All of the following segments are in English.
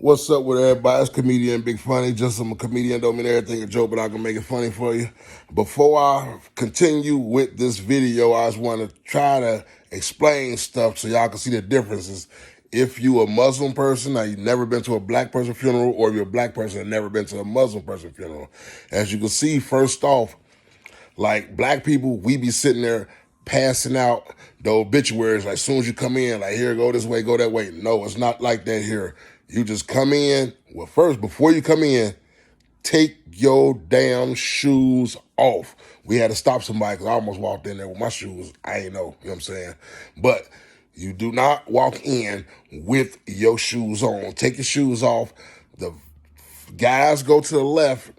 What's up with everybody? It's comedian Big Funny. Just I'm a comedian, don't mean everything a joke, but I can make it funny for you. Before I continue with this video, I just want to try to explain stuff so y'all can see the differences. If you a Muslim person, now you've never been to a black person funeral, or if you're a black person and never been to a Muslim person funeral. As you can see, first off, like black people, we be sitting there passing out the obituaries. Like as soon as you come in, like here, go this way, go that way. No, it's not like that here. You just come in. Well, first, before you come in, take your damn shoes off. We had to stop somebody because I almost walked in there with my shoes. I ain't know, you know what I'm saying? But you do not walk in with your shoes on. Take your shoes off. The guys go to the left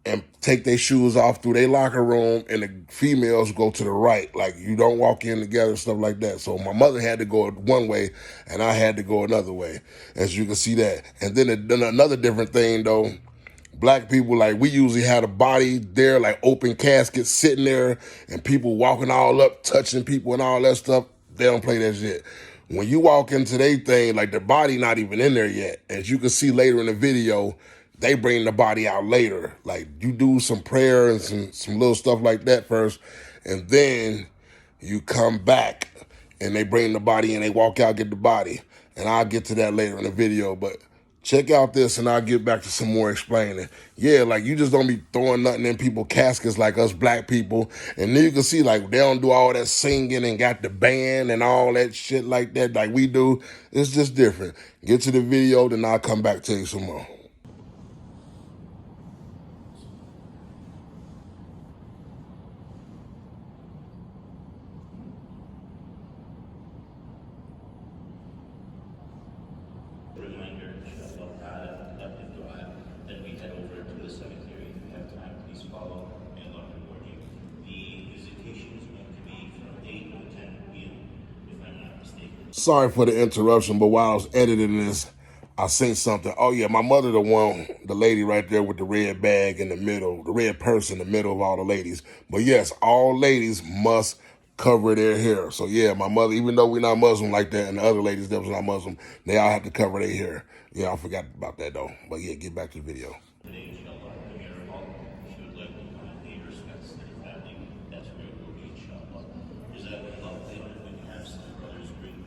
and take their shoes off through their locker room, and the females go to the right. Like, you don't walk in together, stuff like that. So my mother had to go one way, and I had to go another way, as you can see that. And then another different thing, though, black people, like, we usually had a body there, like open caskets sitting there, and people walking all up, touching people and all that stuff. They don't play that shit. When you walk into their thing, like, the body not even in there yet. As you can see later in the video, they bring the body out later. Like, you do some prayer and some little stuff like that first, and then you come back and they bring the body and they walk out, get the body. And I'll get to that later in the video, but check out this and I'll get back to some more explaining. Yeah, like, you just don't be throwing nothing in people's caskets like us black people. And then you can see, like, they don't do all that singing and got the band and all that shit like that like we do. It's just different. Get to the video, then I'll come back to you some more. Reminder, inshallah ta'ala, after dua, then we head over to the cemetery. If you have time, please follow. May Allah reward you. The visitation is going to be from 8 to 10 p.m., if I'm not mistaken. Sorry for the interruption, but while I was editing this, I seen something. Oh yeah, my mother, the lady right there with the red bag in the middle, the red purse in the middle of all the ladies. But yes, all ladies must cover their hair. So yeah, my mother, even though we're not Muslim like that, and the other ladies that was not Muslim, they all have to cover their hair. Yeah, I forgot about that though. But yeah, get back to the video. Today, inshallah, the mayor of all, if you would like to come and pay your respects to the family, that's where it will be, inshallah. Is that Allah later when you have some brothers bring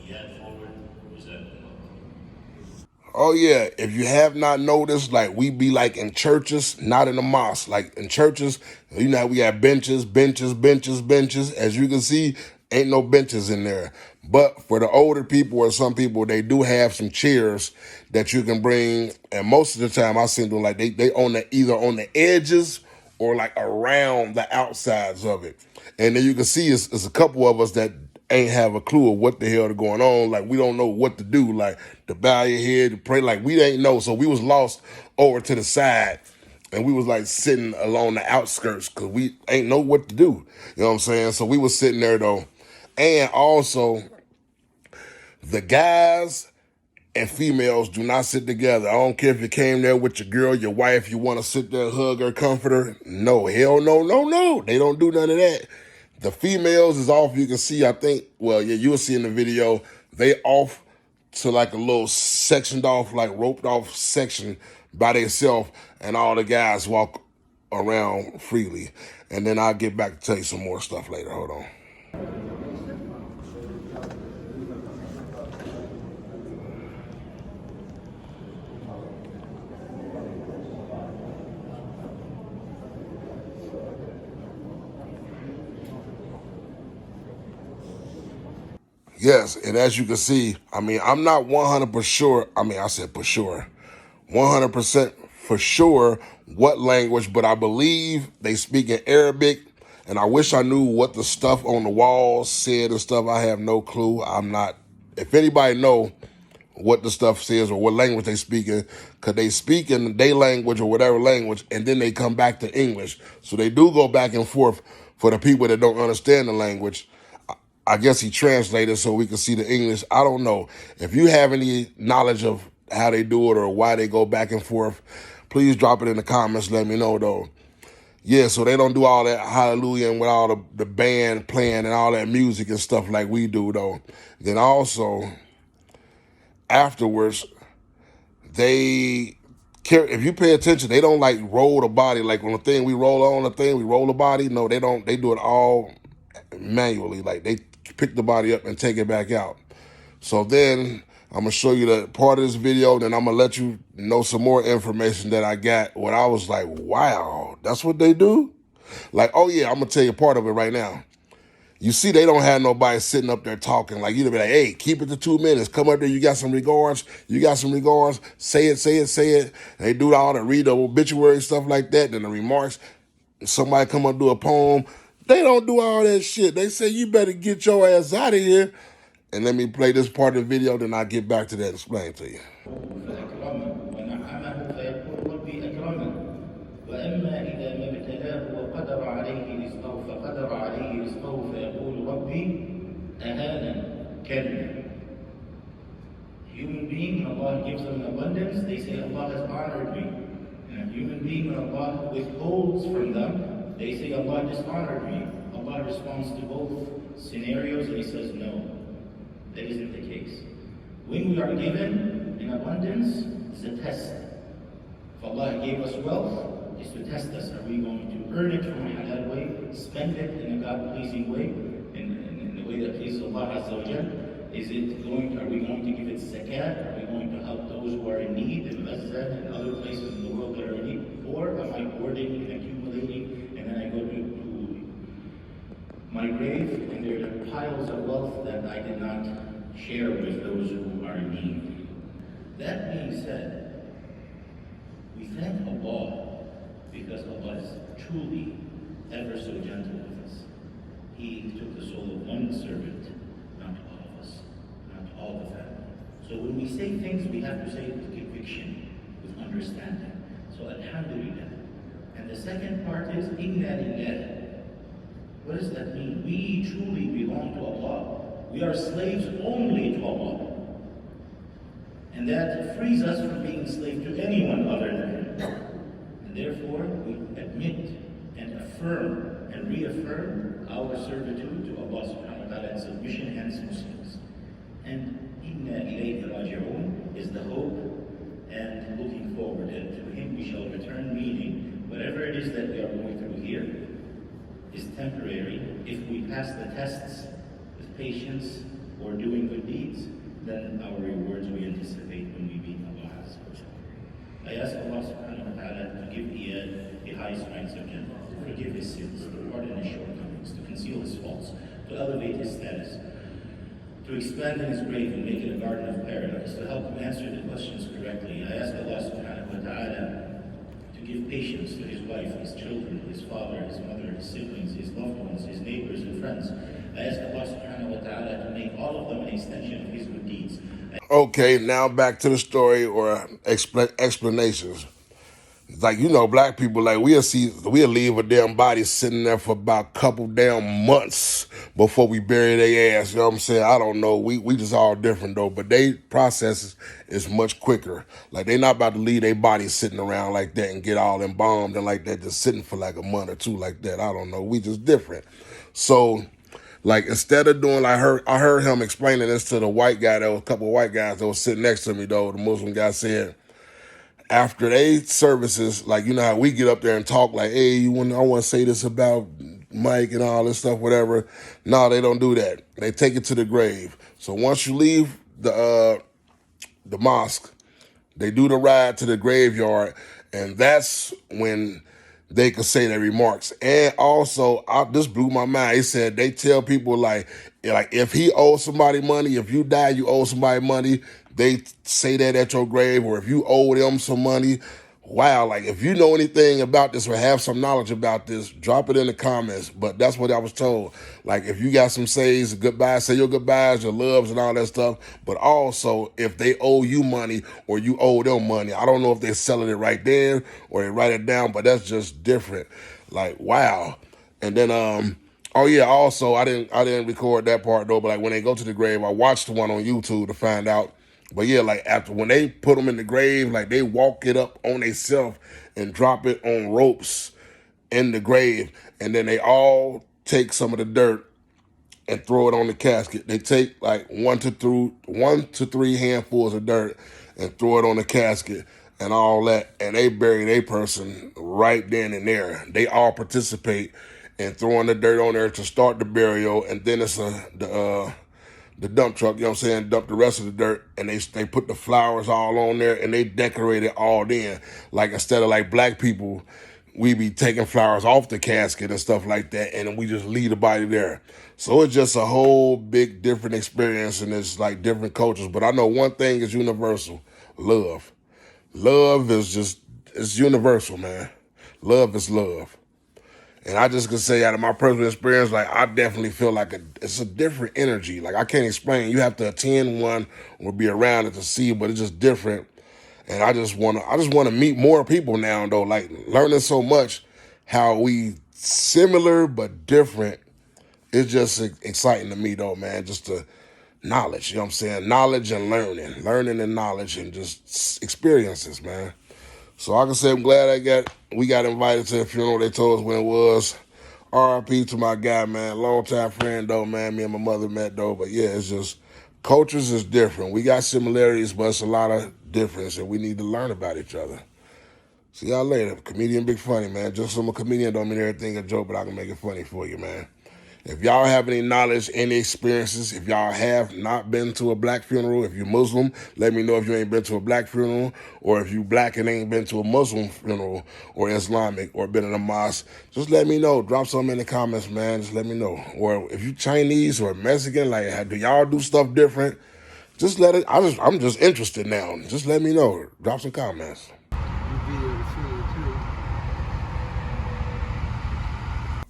Iyad forward? Is that Allah? Oh yeah, if you have not noticed, like, we be like in churches, not in the mosque. Like in churches, you know how we have benches. As you can see, ain't no benches in there. But for the older people or some people, they do have some chairs that you can bring. And most of the time I see them like they on either on the edges or like around the outsides of it. And then you can see it's a couple of us that ain't have a clue of what the hell is going on. Like, we don't know what to do, like to bow your head, to pray, like we ain't know. So we was lost over to the side, and we was like sitting along the outskirts because we ain't know what to do. You know what I'm saying? So we was sitting there though. And also, the guys and females do not sit together. I don't care if you came there with your girl, your wife, you want to sit there, hug her, comfort her. No, hell no. They don't do none of that. The females is off. You can see, I think, well, yeah, you'll see in the video, they off to like a little sectioned off, like roped off section by themselves, and all the guys walk around freely. And then I'll get back to tell you some more stuff later. Hold on. Yes, and as you can see, I mean, I'm not 100% sure. I mean, I said for sure, 100% for sure what language, but I believe they speak in Arabic. And I wish I knew what the stuff on the walls said and stuff. I have no clue. I'm not. If anybody know what the stuff says or what language they speak in, because they speak in their language or whatever language, and then they come back to English. So they do go back and forth for the people that don't understand the language. I guess he translated so we can see the English. I don't know. If you have any knowledge of how they do it or why they go back and forth, please drop it in the comments. Let me know, though. Yeah, so they don't do all that hallelujah and with all the band playing and all that music and stuff like we do, though. Then also, afterwards, they care. If you pay attention, they don't like roll the body like on the thing we roll on the thing we roll the body. No, they don't. They do it all manually. Like they pick the body up and take it back out. So then I'm gonna show you the part of this video. Then I'm gonna let you know some more information that I got. What I was like, wow, that's what they do. Like, oh yeah, I'm gonna tell you part of it right now. You see, they don't have nobody sitting up there talking. Like, you'd be like, hey, keep it to 2 minutes. Come up there, you got some regards. You got some regards. Say it, say it, say it. And they do all the read the obituary stuff like that. Then the remarks. Somebody come up do a poem. They don't do all that shit. They say, you better get your ass out of here. And let me play this part of the video, then I'll get back to that and explain to you. فأكرمه ونعمه فيقول ربي أكرمن وأما إذا ما ابتلاه وقدر عليه رزقه فقدر عليه رزقه فيقول ربي أهانن كلا. Human being, when Allah gives them abundance, they say Allah has honored me. And a human being, when Allah withholds from them, they say Allah dishonored me. Allah responds to both scenarios and He says no. That isn't the case. When we are given in abundance, it's a test. If Allah gave us wealth, it's to test us. Are we going to earn it from a halal way, spend it in a God-pleasing way, in a way that pleases Allah Azza wa Jal? Are we going to give it zakat? Are we going to help those who are in need in Gaza and other places in the world that are in need? Or am I hoarding and accumulating, and then I go to my grave and there are piles of wealth that I did not share with those who are in need? That being said, we thank Allah because Allah is truly ever so gentle with us. He took the soul of one servant, not all of us, not all the family. So when we say things, we have to say it with conviction, with understanding. So alhamdulillah. And the second part is inna lillah. What does that mean? We truly belong to Allah. We are slaves only to Allah. And that frees us from being enslaved to anyone other than Him. And therefore, we admit and affirm and reaffirm our servitude to Allah subhanahu wa ta'ala in submission as Muslims. And inna ilayhi raji'un is the hope and looking forward. And to Him we shall return, meaning whatever it is that we are going through here is temporary. If we pass the tests with patience or doing good deeds, then our rewards we anticipate when we meet Allah Azza wa Jalla. I ask Allah subhanahu wa ta'ala to give Iyad the highest ranks of Jannah, to forgive his sins, to pardon his shortcomings, to conceal his faults, to elevate his status, to expand in his grave and make it a garden of paradise, to help him answer the questions correctly. I ask Allah subhanahu wa ta'ala to give patience to his wife, his children, his father, his mother, his siblings, his loved ones, his neighbors and friends. I ask Allah subhanahu wa ta'ala to make all of them an extension of His good deeds. Okay, now back to the story or explanations. Like, you know, black people, like, we'll leave a damn body sitting there for about a couple damn months before we bury their ass. You know what I'm saying? I don't know. We just all different, though. But they process is much quicker. Like, they not about to leave their body sitting around like that and get all embalmed and like that, just sitting for like a month or two like that. I don't know. We just different. So, like, instead of doing, I heard him explaining this to the white guy. There was a couple of white guys that was sitting next to me, though. The Muslim guy said, after they services, like, you know how we get up there and talk like, hey, I want to say this about Mike and all this stuff, whatever. No, they don't do that. They take it to the grave. So once you leave the mosque, they do the ride to the graveyard, and that's when they could say their remarks. And also, this blew my mind. He said they tell people like if he owes somebody money, if you die, you owe somebody money. They say that at your grave, or if you owe them some money. Wow, like if you know anything about this or have some knowledge about this, drop it in the comments. But that's what I was told. Like if you got some says, goodbyes, say your goodbyes, your loves and all that stuff. But also if they owe you money or you owe them money, I don't know if they're selling it right there or they write it down, but that's just different. Like, wow. And then, oh yeah, also I didn't record that part though, but like when they go to the grave, I watched the one on YouTube to find out. But yeah, like after when they put them in the grave, like they walk it up on themselves and drop it on ropes in the grave. And then they all take some of the dirt and throw it on the casket. They take like one to three handfuls of dirt and throw it on the casket and all that, and they bury their person right then and there. They all participate in throwing the dirt on there to start the burial, and then it's the dump truck, you know what I'm saying, dump the rest of the dirt, and they put the flowers all on there, and they decorate it all in. Like, instead of like black people, we be taking flowers off the casket and stuff like that, and then we just leave the body there. So it's just a whole big different experience, and it's like different cultures. But I know one thing is universal: love. Love is just, it's universal, man. Love is love. And I just could say out of my personal experience, like, I definitely feel like it's a different energy. Like, I can't explain. You have to attend one or be around it to see, but it's just different. And I just wanna meet more people now, though. Like, learning so much how we similar but different. It's just exciting to me, though, man. Just the knowledge, you know what I'm saying? Knowledge and learning and knowledge and just experiences, man. So like I can say I'm glad we got invited to the funeral. They told us when it was. RIP to my guy, man. Long time friend though, man. Me and my mother met though. But yeah, it's just cultures is different. We got similarities, but it's a lot of difference, and we need to learn about each other. See y'all later. Comedian Big Funny, man. Just so I'm a comedian don't mean everything a joke, but I can make it funny for you, man. If y'all have any knowledge, any experiences, if y'all have not been to a black funeral, if you're Muslim, let me know if you ain't been to a black funeral, or if you black and ain't been to a Muslim funeral, or Islamic, or been in a mosque. Just let me know. Drop something in the comments, man. Just let me know. Or if you Chinese or Mexican, like, do y'all do stuff different? Just let it. I'm just interested now. Just let me know. Drop some comments.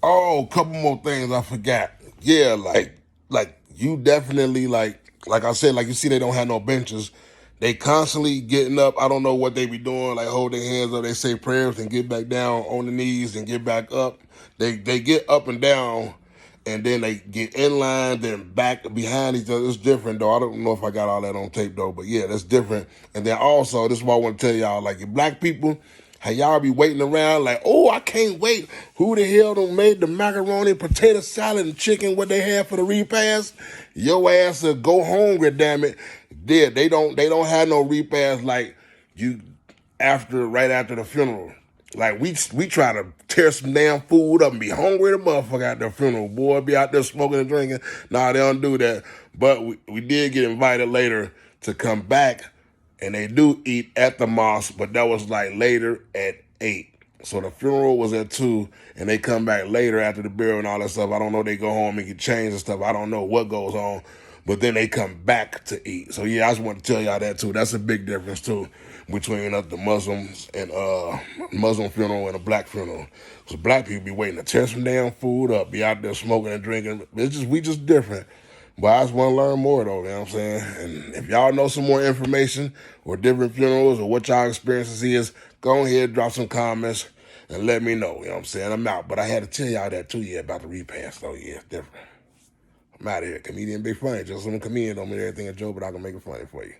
Oh, a couple more things I forgot. Yeah, like you definitely like I said, like you see they don't have no benches. They constantly getting up. I don't know what they be doing, like hold their hands up, they say prayers and get back down on the knees and get back up. They get up and down and then they get in line, then back behind each other. It's different though. I don't know if I got all that on tape though, but yeah, that's different. And then also, this is what I want to tell y'all, like your black people, how y'all be waiting around like, oh, I can't wait. Who the hell done made the macaroni, potato salad, and chicken what they had for the repast? Your ass will go hungry, damn it. Yeah, they don't have no repast like you right after the funeral. Like we try to tear some damn food up and be hungry the motherfucker at the funeral. Boy, be out there smoking and drinking. Nah, they don't do that. But we did get invited later to come back, and they do eat at the mosque, but that was like later at 8. So the funeral was at 2, and they come back later after the burial and all that stuff. I don't know, they go home and get changed and stuff. I don't know what goes on, but then they come back to eat. So yeah, I just want to tell y'all that too. That's a big difference too between the Muslims and Muslim funeral and a black funeral. So black people be waiting to tear some damn food up, be out there smoking and drinking. We just different. But I just want to learn more though, you know what I'm saying? And if y'all know some more information or different funerals or what y'all experiences is, go ahead, drop some comments and let me know, you know what I'm saying? I'm out. But I had to tell y'all that too, yeah, about the repast though, yeah, it's different. I'm out of here. Comedian Big Funny. Just some comedian don't mean everything a joke, but I can make it funny for you.